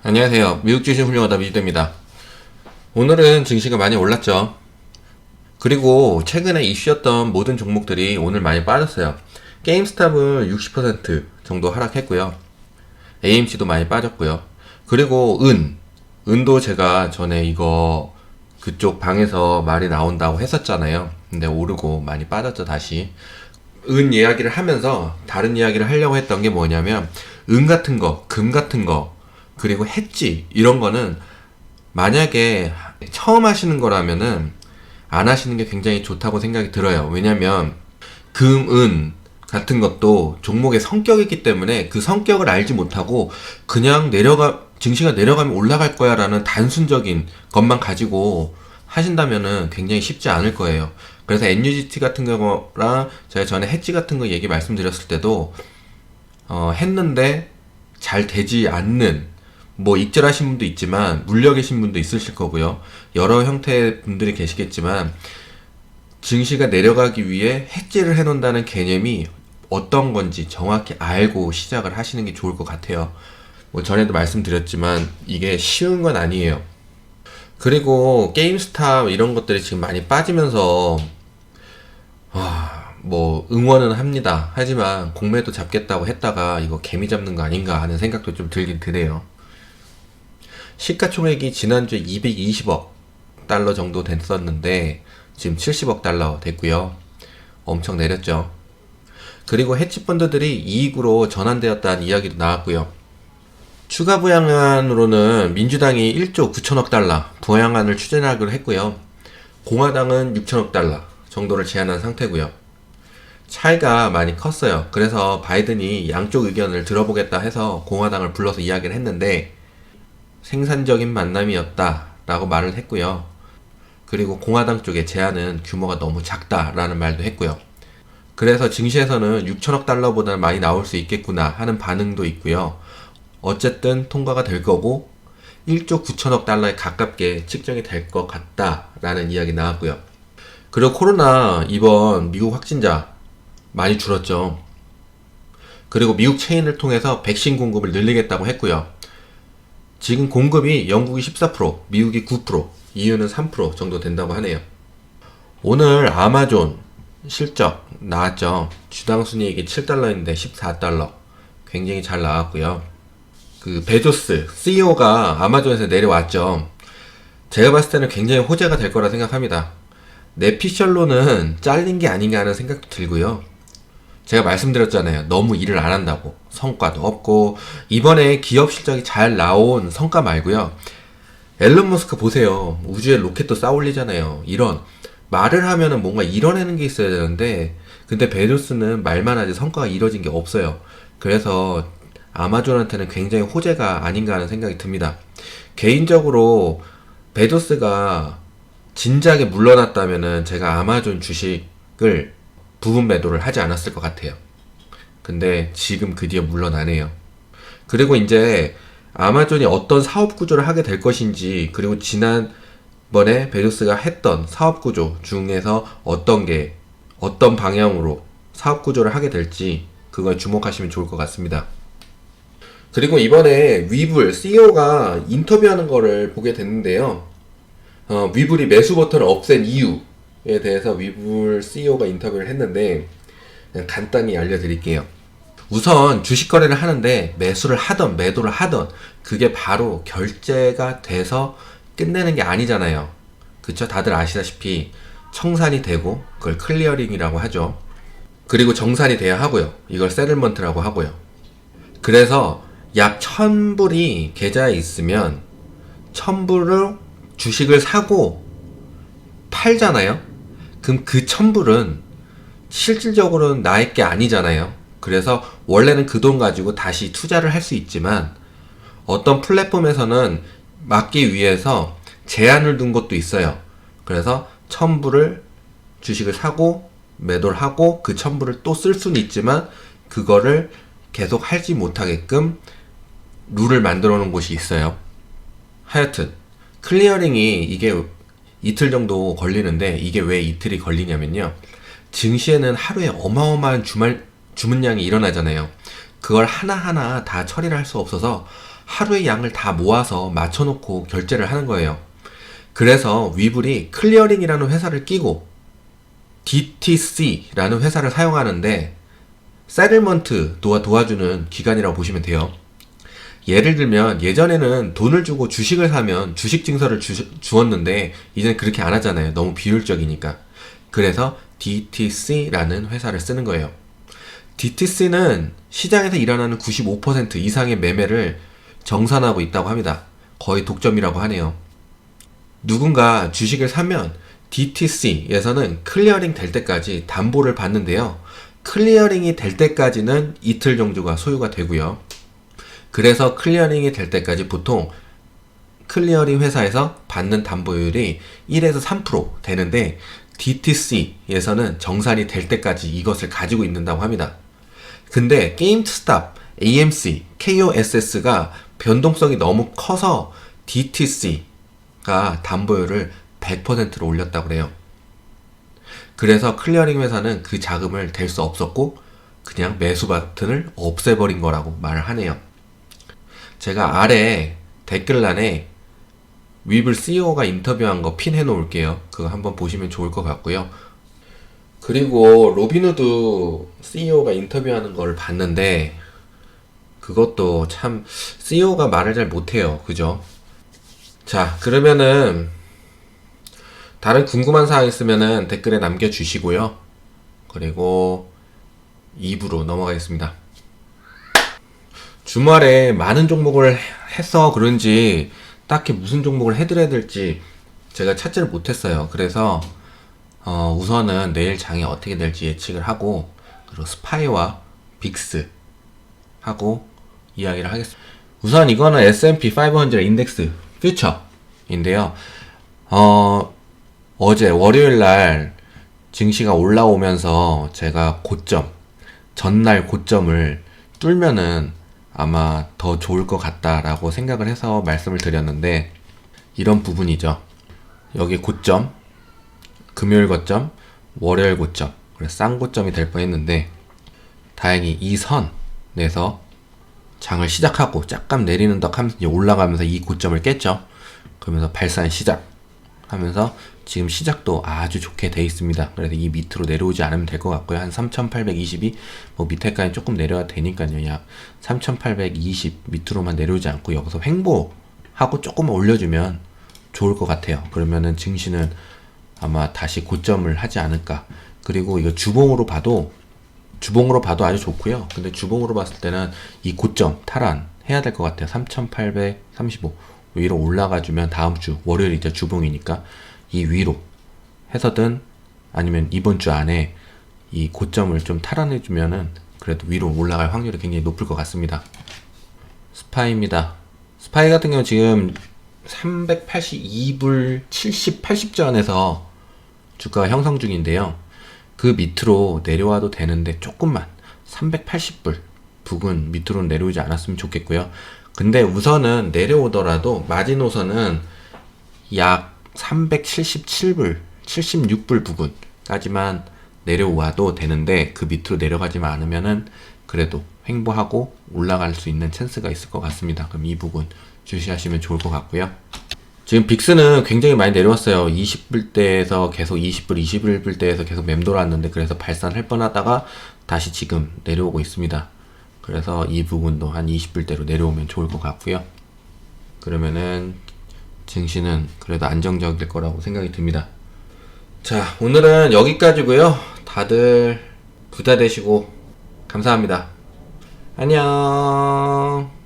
안녕하세요. 미국 주식 훌륭하다 미주대입니다. 오늘은 증시가 많이 올랐죠. 그리고 최근에 이슈였던 모든 종목들이 오늘 많이 빠졌어요. 게임스탑은 60% 정도 하락했고요. AMC도 많이 빠졌고요. 그리고 은도 제가 전에 이거 그쪽 방에서 말이 나온다고 했었잖아요. 근데 오르고 많이 빠졌죠, 다시. 은 이야기를 하면서 다른 이야기를 하려고 했던 게 뭐냐면, 은 같은 거, 금 같은 거, 그리고 해지 이런 거는 만약에 처음 하시는 거라면은 안 하시는 게 굉장히 좋다고 생각이 들어요. 왜냐면 금, 은 같은 것도 종목의 성격이기 때문에 그 성격을 알지 못하고 그냥 증시가 내려가면 올라갈 거야 라는 단순적인 것만 가지고 하신다면은 굉장히 쉽지 않을 거예요. 그래서 NUGT 같은 경우랑 제가 전에 해지 같은 거 얘기 말씀드렸을 때도 했는데 잘 되지 않는, 뭐 익절하신 분도 있지만 물려 계신 분도 있으실 거고요. 여러 형태의 분들이 계시겠지만 증시가 내려가기 위해 해지를 해놓는다는 개념이 어떤 건지 정확히 알고 시작을 하시는 게 좋을 것 같아요. 뭐 전에도 말씀드렸지만 이게 쉬운 건 아니에요. 그리고 게임스탑 이런 것들이 지금 많이 빠지면서 뭐 응원은 합니다. 하지만 공매도 잡겠다고 했다가 이거 개미 잡는 거 아닌가 하는 생각도 좀 들긴 드네요. 시가총액이 지난주에 220억 달러 정도 됐었는데 지금 70억 달러 됐고요. 엄청 내렸죠. 그리고 해치펀드들이 이익으로 전환되었다는 이야기도 나왔고요. 추가 부양안으로는 민주당이 1조 9천억 달러 부양안을 추진하기로 했고요. 공화당은 6천억 달러 정도를 제안한 상태고요. 차이가 많이 컸어요. 그래서 바이든이 양쪽 의견을 들어보겠다 해서 공화당을 불러서 이야기를 했는데 생산적인 만남이었다라고 말을 했고요. 그리고 공화당 쪽의 제안은 규모가 너무 작다라는 말도 했고요. 그래서 증시에서는 6천억 달러보다 많이 나올 수 있겠구나 하는 반응도 있고요. 어쨌든 통과가 될 거고 1조 9천억 달러에 가깝게 측정이 될 것 같다라는 이야기 나왔고요. 그리고 코로나 이번 미국 확진자 많이 줄었죠. 그리고 미국 체인을 통해서 백신 공급을 늘리겠다고 했고요. 지금 공급이 영국이 14%, 미국이 9%, EU는 3% 정도 된다고 하네요. 오늘 아마존 실적 나왔죠. 주당 순이익이 7달러인데 14달러. 굉장히 잘 나왔고요. 그 베조스 CEO가 아마존에서 내려왔죠. 제가 봤을 때는 굉장히 호재가 될 거라 생각합니다. 내피셜로는 잘린 게 아닌가 하는 생각도 들고요. 제가 말씀드렸잖아요. 너무 일을 안 한다고. 성과도 없고, 이번에 기업 실적이 잘 나온 성과 말고요. 앨런 머스크 보세요. 우주에 로켓도 쌓아 올리잖아요. 이런 말을 하면은 뭔가 이뤄내는 게 있어야 되는데, 근데 베조스는 말만 하지 성과가 이뤄진 게 없어요. 그래서 아마존한테는 굉장히 호재가 아닌가 하는 생각이 듭니다. 개인적으로 베조스가 진작에 물러났다면은 제가 아마존 주식을 부분 매도를 하지 않았을 것 같아요. 근데 지금 드디어 물러나네요. 그리고 이제 아마존이 어떤 사업 구조를 하게 될 것인지, 그리고 지난번에 베조스가 했던 사업 구조 중에서 어떤 방향으로 사업 구조를 하게 될지 그걸 주목하시면 좋을 것 같습니다. 그리고 이번에 위불 CEO가 인터뷰하는 거를 보게 됐는데요. 위불이 매수 버튼을 없앤 이유에 대해서 위불 CEO가 인터뷰를 했는데 그냥 간단히 알려드릴게요. 우선 주식 거래를 하는데 매수를 하던 매도를 하던 그게 바로 결제가 돼서 끝내는 게 아니잖아요. 그쵸? 다들 아시다시피 청산이 되고 그걸 클리어링이라고 하죠. 그리고 정산이 돼야 하고요. 이걸 세틀먼트라고 하고요. 그래서 약 1000불이 계좌에 있으면 1000불을 주식을 사고 팔잖아요. 그럼 그 1000불은 실질적으로는 나의 게 아니잖아요. 그래서 원래는 그 돈 가지고 다시 투자를 할 수 있지만 어떤 플랫폼에서는 막기 위해서 제한을 둔 것도 있어요. 그래서 1000불을 주식을 사고 매도를 하고 그 1000불을 또 쓸 수는 있지만 그거를 계속 하지 못하게끔 룰을 만들어 놓은 곳이 있어요. 하여튼 클리어링이 이게 이틀 정도 걸리는데, 이게 왜 이틀이 걸리냐면요. 증시에는 하루에 어마어마한 주문량이 일어나잖아요. 그걸 하나하나 다 처리를 할 수 없어서 하루의 양을 다 모아서 맞춰놓고 결제를 하는 거예요. 그래서 위블이 클리어링이라는 회사를 끼고 DTC라는 회사를 사용하는데 세틀먼트 도와주는 기관이라고 보시면 돼요. 예를 들면 예전에는 돈을 주고 주식을 사면 주식 증서를 주었는데 이제는 그렇게 안 하잖아요. 너무 비효율적이니까. 그래서 DTC라는 회사를 쓰는 거예요. DTC는 시장에서 일어나는 95% 이상의 매매를 정산하고 있다고 합니다. 거의 독점이라고 하네요. 누군가 주식을 사면 DTC에서는 클리어링 될 때까지 담보를 받는데요. 클리어링이 될 때까지는 이틀 정도가 소요가 되고요. 그래서 클리어링이 될 때까지 보통 클리어링 회사에서 받는 담보율이 1에서 3% 되는데 DTC에서는 정산이 될 때까지 이것을 가지고 있는다고 합니다. 근데 게임스탑, AMC, KOSS가 변동성이 너무 커서 DTC가 담보율을 100%로 올렸다고 그래요. 그래서 클리어링 회사는 그 자금을 댈 수 없었고 그냥 매수 버튼을 없애버린 거라고 말을 하네요. 제가 아래 댓글란에 위블 CEO가 인터뷰한 거 핀 해놓을게요. 그거 한번 보시면 좋을 것 같고요. 그리고 로빈후드 CEO가 인터뷰하는 걸 봤는데 그것도 참 CEO가 말을 잘 못해요. 그죠? 자, 그러면은 다른 궁금한 사항 있으면은 댓글에 남겨주시고요. 그리고 2부로 넘어가겠습니다. 주말에 많은 종목을 해서 그런지 딱히 무슨 종목을 해드려야 될지 제가 찾지를 못했어요. 그래서 우선은 내일 장이 어떻게 될지 예측을 하고 그리고 스파이와 빅스 하고 이야기를 하겠습니다. 우선 이거는 S&P 500 인덱스 퓨처인데요. 어제 월요일날 증시가 올라오면서 제가 고점, 전날 고점을 뚫면은 아마 더 좋을 것 같다라고 생각을 해서 말씀을 드렸는데 이런 부분이죠. 여기 고점, 금요일 고점, 월요일 고점, 그래서 쌍고점이 될 뻔했는데 다행히 이 선에서 장을 시작하고 약간 내리는 덕 하면서 올라가면서 이 고점을 깼죠. 그러면서 발산 시작 하면서 지금 시작도 아주 좋게 돼 있습니다. 그래서 이 밑으로 내려오지 않으면 될 것 같고요. 한 3820이 뭐 밑에까지 조금 내려야 되니까요. 약 3820 밑으로만 내려오지 않고 여기서 횡보하고 조금 올려주면 좋을 것 같아요. 그러면은 증시는 아마 다시 고점을 하지 않을까. 그리고 이거 주봉으로 봐도 아주 좋고요. 근데 주봉으로 봤을 때는 이 고점 탈환해야 될 것 같아요. 3835 위로 올라가주면 다음 주 월요일 이제 주봉이니까 이 위로 해서든 아니면 이번 주 안에 이 고점을 좀 탈환해주면은 그래도 위로 올라갈 확률이 굉장히 높을 것 같습니다. 스파이입니다. 스파이 같은 경우 지금 382불 70, 80전에서 주가가 형성 중인데요. 그 밑으로 내려와도 되는데 조금만 380불 부근 밑으로 내려오지 않았으면 좋겠고요. 근데 우선은 내려오더라도 마지노선은 약 377불, 76불 부근까지만 내려와도 되는데 그 밑으로 내려가지만 않으면은 그래도 횡보하고 올라갈 수 있는 찬스가 있을 것 같습니다. 그럼 이 부분 주시하시면 좋을 것 같고요. 지금 빅스는 굉장히 많이 내려왔어요. 20불대에서 계속 20불, 21불대에서 계속 맴돌았는데 그래서 발산할 뻔하다가 다시 지금 내려오고 있습니다. 그래서 이 부분도 한 20불대로 내려오면 좋을 것 같고요. 그러면은 증시는 그래도 안정적일 거라고 생각이 듭니다. 자, 오늘은 여기까지고요. 다들 부자 되시고 감사합니다. 안녕.